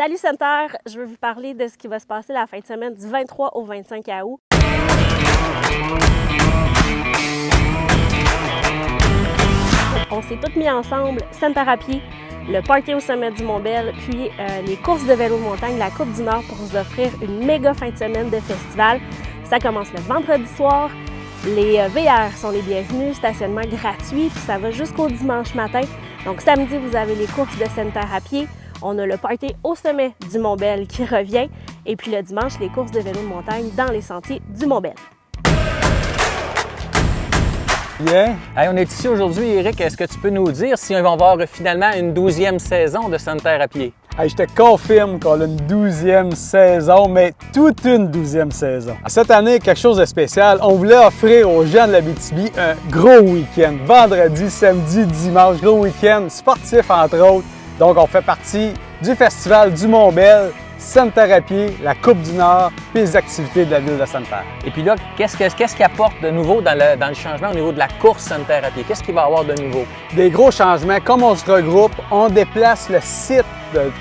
Salut Center, je veux vous parler de ce qui va se passer la fin de semaine du 23 au 25 août. On s'est tous mis ensemble, Center à pied, le party au sommet du Mont-Bel, puis les courses de vélo de montagne, la Coupe du Nord pour vous offrir une méga fin de semaine de festival. Ça commence le vendredi soir. Les VR sont les bienvenus, stationnement gratuit, puis ça va jusqu'au dimanche matin. Donc samedi, vous avez les courses de Center à pied. On a le party au sommet du Mont-Bel qui revient. Et puis le dimanche, les courses de vélo de montagne dans les sentiers du Mont-Bel. Bien. Hey, on est ici aujourd'hui, Éric. Est-ce que tu peux nous dire si on va avoir finalement une 12e saison de Center à pied? Hey, je te confirme qu'on a une 12e saison, mais toute une 12e saison. Cette année, quelque chose de spécial. On voulait offrir aux gens de l'Abitibi un gros week-end. Vendredi, samedi, dimanche, gros week-end sportif entre autres. Donc, on fait partie du Festival du Mont-Bel, Center à pied, la Coupe du Nord, puis les activités de la ville de Center. Et puis là, qu'est-ce qui apporte de nouveau dans le changement au niveau de la course Center à pied? Qu'est-ce qu'il va y avoir de nouveau? Des gros changements. Comme on se regroupe, on déplace le site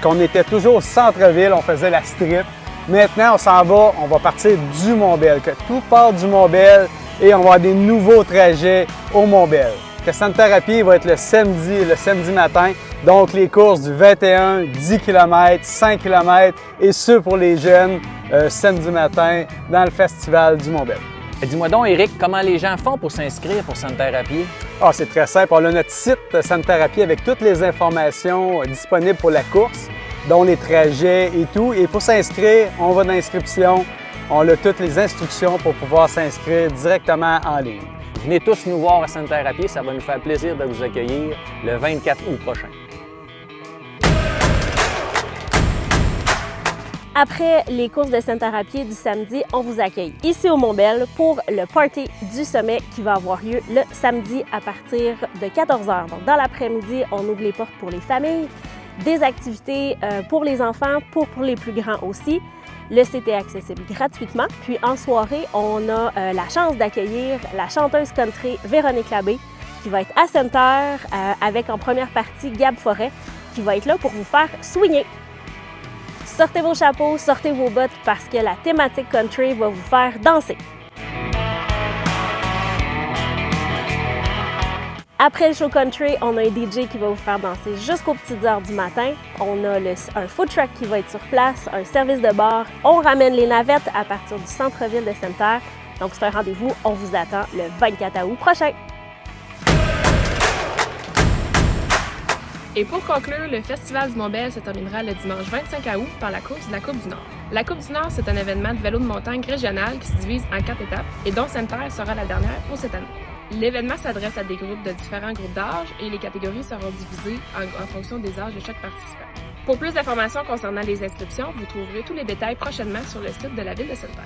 qu'on était toujours au centre-ville, on faisait la strip. Maintenant, on s'en va, on va partir du Mont-Bel, que tout part du Mont-Bel et on va avoir des nouveaux trajets au Mont-Bel. Le Center à pied va être le samedi matin. Donc, les courses du 21, 10 km, 5 km et ceux pour les jeunes samedi matin dans le Festival du Mont-Bel. Dis-moi donc, Éric, comment les gens font pour s'inscrire pour Center à pied? Ah, c'est très simple. On a notre site Center à pied avec toutes les informations disponibles pour la course, dont les trajets et tout. Et pour s'inscrire, on va dans l'inscription. On a toutes les instructions pour pouvoir s'inscrire directement en ligne. Venez tous nous voir à Center à pied, ça va nous faire plaisir de vous accueillir le 24 août prochain. Après les courses de Center à pied du samedi, on vous accueille ici au Mont-Bel pour le party du sommet qui va avoir lieu le samedi à partir de 14h. Donc dans l'après-midi, on ouvre les portes pour les familles, des activités pour les enfants, pour les plus grands aussi. Le site est accessible gratuitement. Puis en soirée, on a la chance d'accueillir la chanteuse country Véronique Labbé qui va être à Center avec en première partie Gab Forêt qui va être là pour vous faire swinger. Sortez vos chapeaux, sortez vos bottes parce que la thématique country va vous faire danser. Après le show country, on a un DJ qui va vous faire danser jusqu'aux petites heures du matin. On a un food truck qui va être sur place, un service de bar. On ramène les navettes à partir du centre-ville de Center. Donc c'est un rendez-vous, on vous attend le 24 août prochain. Et pour conclure, le Festival du Mont-Bel se terminera le dimanche 25 août par la course de la Coupe du Nord. La Coupe du Nord, c'est un événement de vélo de montagne régional qui se divise en 4 étapes et dont Center sera la dernière pour cette année. L'événement s'adresse à des groupes de différents groupes d'âge et les catégories seront divisées en fonction des âges de chaque participant. Pour plus d'informations concernant les inscriptions, vous trouverez tous les détails prochainement sur le site de la ville de Center.